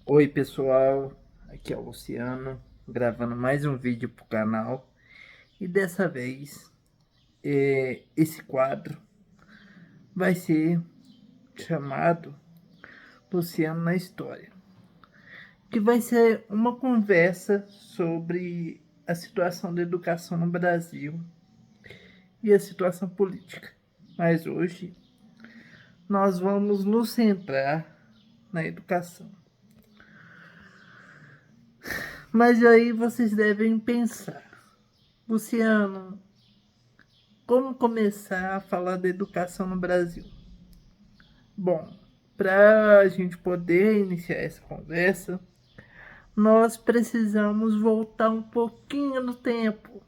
Oi pessoal, aqui é o Luciano, gravando mais um vídeo pro canal e dessa vez esse quadro vai ser chamado Luciano na História, que vai ser uma conversa sobre a situação da educação no Brasil e a situação política. Mas hoje nós vamos nos centrar na educação. Mas aí vocês devem pensar, Luciano, como começar a falar da educação no Brasil? Bom, para a gente poder iniciar essa conversa, nós precisamos voltar um pouquinho no tempo,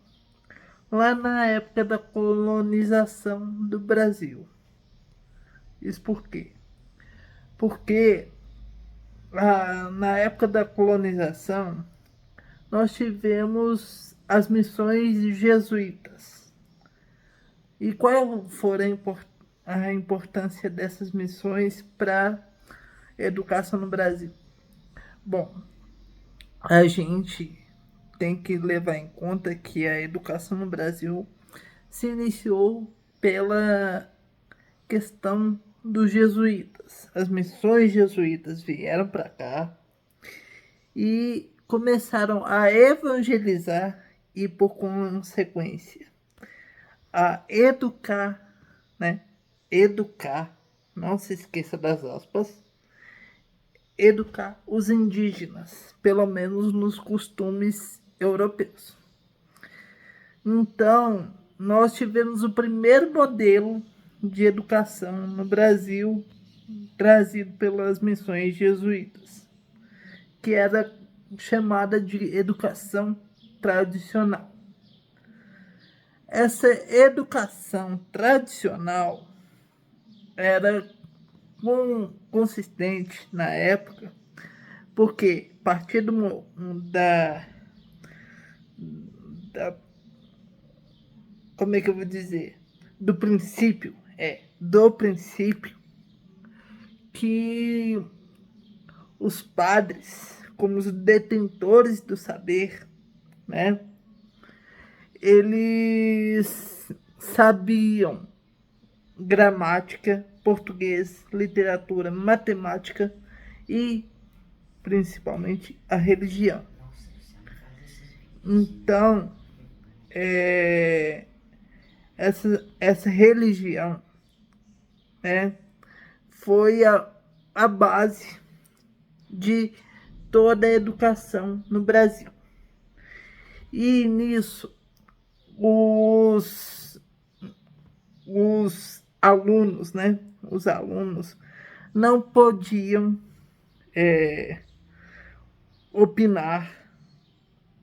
lá na época da colonização do Brasil. Isso por quê? Porque na época da colonização, nós tivemos as missões jesuítas. E qual foi a importância dessas missões para a educação no Brasil? Bom, a gente tem que levar em conta que a educação no Brasil se iniciou pela questão dos jesuítas. As missões jesuítas vieram para cá e começaram a evangelizar e, por consequência, a educar, né? Educar, não se esqueça das aspas, educar os indígenas, pelo menos nos costumes europeus. Então, nós tivemos o primeiro modelo de educação no Brasil trazido pelas missões jesuítas, que era chamada de educação tradicional. Essa educação tradicional era consistente na época, porque a partir da como é que eu vou dizer? Do princípio que os padres, como os detentores do saber, né? Eles sabiam gramática, português, literatura, matemática e principalmente a religião. Então, essa religião, né, foi a base de toda a educação no Brasil. E nisso, os alunos, né, os alunos não podiam opinar,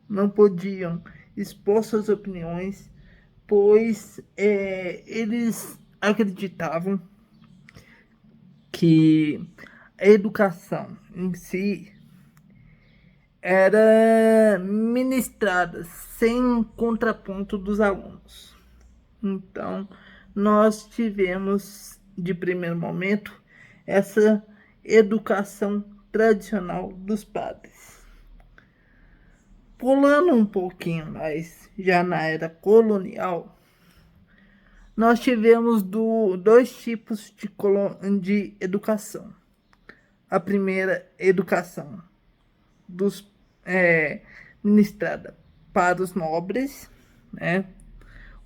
não podiam expor suas opiniões, pois eles acreditavam que a educação em si era ministrada sem contraponto dos alunos. Então, nós tivemos, de primeiro momento, essa educação tradicional dos padres. Pulando um pouquinho mais, já na era colonial, nós tivemos dois tipos de educação. A primeira, educação ministrada para os nobres, né,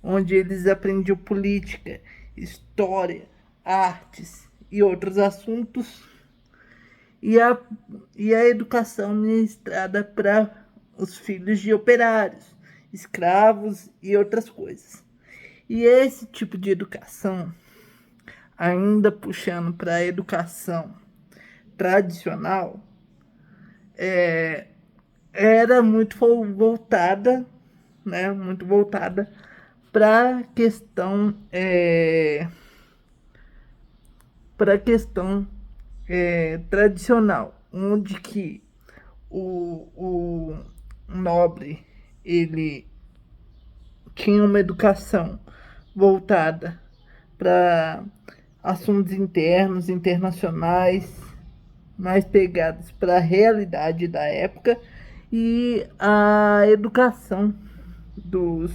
onde eles aprendiam política, história, artes e outros assuntos, e a educação ministrada para os filhos de operários, escravos e outras coisas. E esse tipo de educação, ainda puxando para a educação tradicional, era muito voltada, né, muito voltada para a questão tradicional, onde que o nobre ele tinha uma educação voltada para assuntos internos, internacionais, mais pegadas para a realidade da época e a educação dos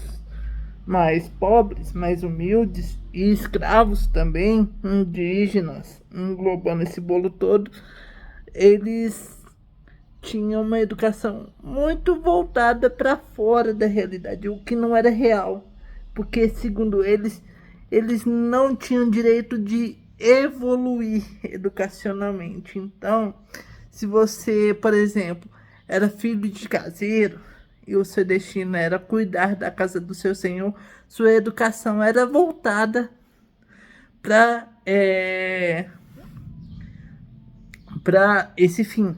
mais pobres, mais humildes e escravos também, indígenas, englobando esse bolo todo, eles tinham uma educação muito voltada para fora da realidade, o que não era real, porque segundo eles não tinham direito de evoluir educacionalmente. Então, se você, por exemplo, era filho de caseiro e o seu destino era cuidar da casa do seu senhor, sua educação era voltada para para esse fim,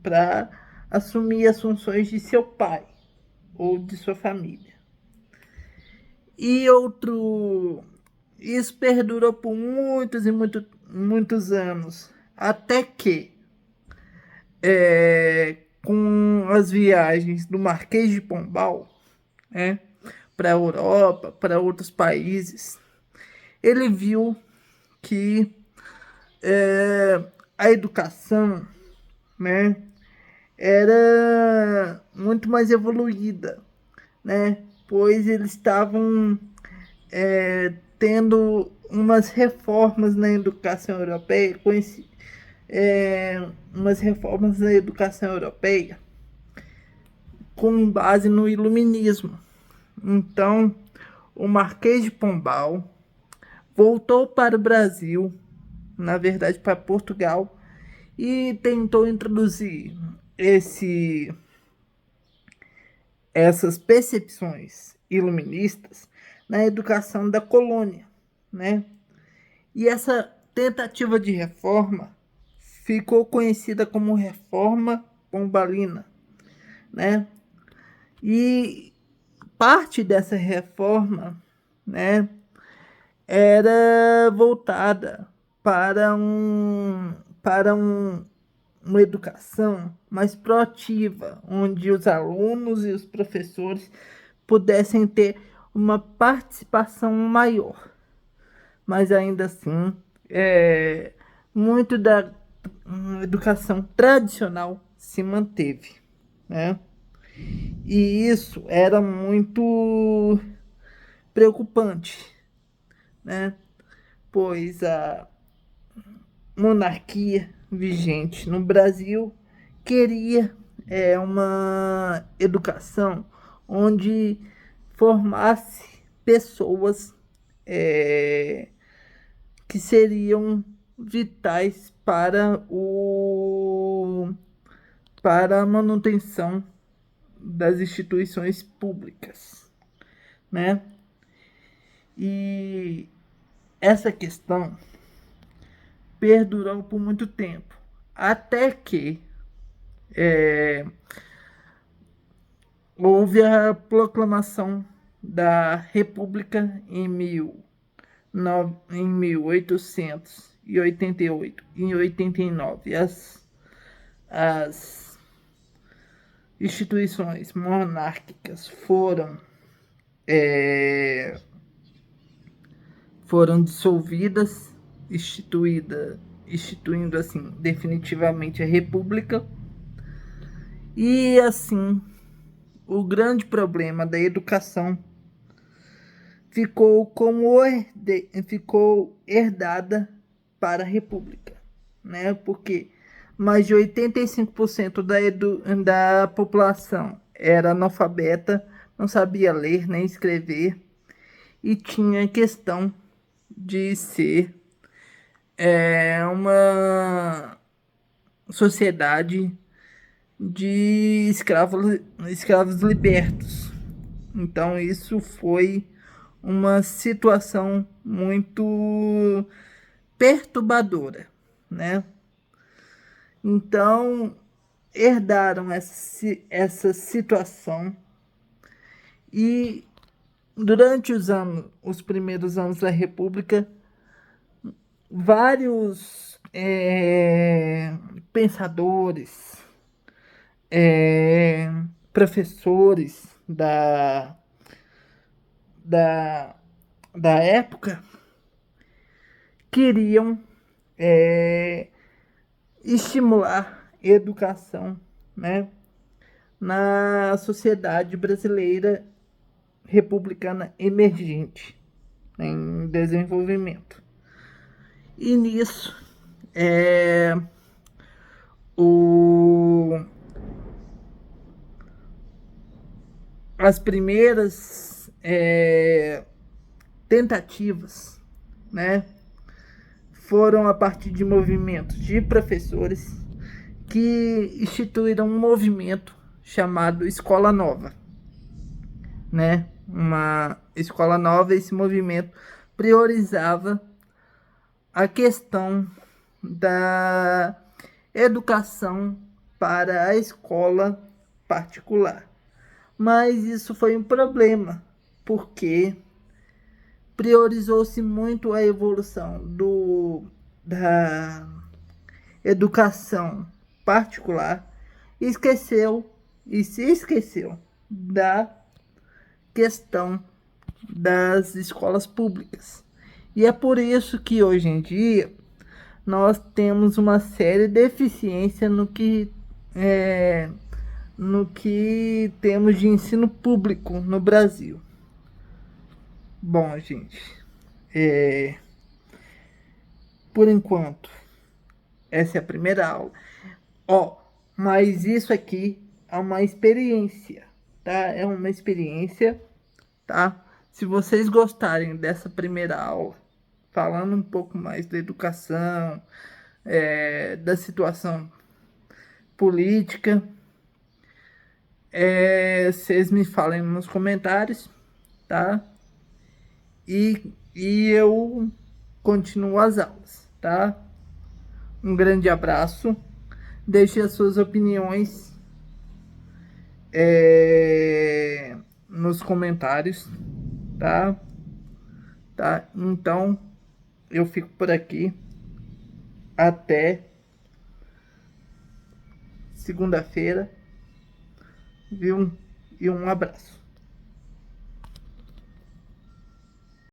para assumir as funções de seu pai ou de sua família. E outro, isso perdurou por muitos e muitos anos, até que, com as viagens do Marquês de Pombal, né, para a Europa, para outros países, ele viu que a educação, né, era muito mais evoluída, né, pois eles estavam tendo umas reformas na educação europeia, umas reformas na educação europeia com base no iluminismo. Então, o Marquês de Pombal voltou para o Brasil, na verdade para Portugal, e tentou introduzir essas percepções iluministas na educação da colônia, né? E essa tentativa de reforma ficou conhecida como Reforma Pombalina, né? E parte dessa reforma, né, era voltada para uma educação mais proativa, onde os alunos e os professores pudessem ter uma participação maior. Mas ainda assim, muito da educação tradicional se manteve, né? E isso era muito preocupante, né? Pois a monarquia vigente no Brasil queria uma educação onde formasse pessoas que seriam vitais para a manutenção das instituições públicas, né? E essa questão perdurou por muito tempo, até que houve a proclamação da República em 1888 e em 89. As instituições monárquicas foram dissolvidas, instituindo assim definitivamente a República. E assim, o grande problema da educação ficou herdada para a República, né? Porque mais de 85% da população era analfabeta, não sabia ler nem escrever e tinha questão de ser uma sociedade de escravos libertos. Então isso foi uma situação muito perturbadora, né? Então herdaram essa situação e durante os primeiros anos da República, vários pensadores, professores da, da época queriam estimular educação, né, na sociedade brasileira republicana emergente, em desenvolvimento. E nisso, é, o, as primeiras tentativas, né, foram a partir de movimentos de professores que instituíram um movimento chamado Escola Nova, né? Uma escola nova, esse movimento priorizava a questão da educação para a escola particular. Mas isso foi um problema, porque priorizou-se muito a evolução da educação particular e se esqueceu da questão das escolas públicas. E é por isso que hoje em dia nós temos uma séria deficiência no que temos de ensino público no Brasil. Bom, gente, por enquanto, essa é a primeira aula. Ó, mas isso aqui é uma experiência, tá? É uma experiência, tá? Se vocês gostarem dessa primeira aula, falando um pouco mais da educação, da situação política, vocês me falem nos comentários, tá? E eu continuo as aulas, tá? Um grande abraço. Deixe as suas opiniões nos comentários, tá? Tá? Então, eu fico por aqui. Até segunda-feira, viu? E um abraço.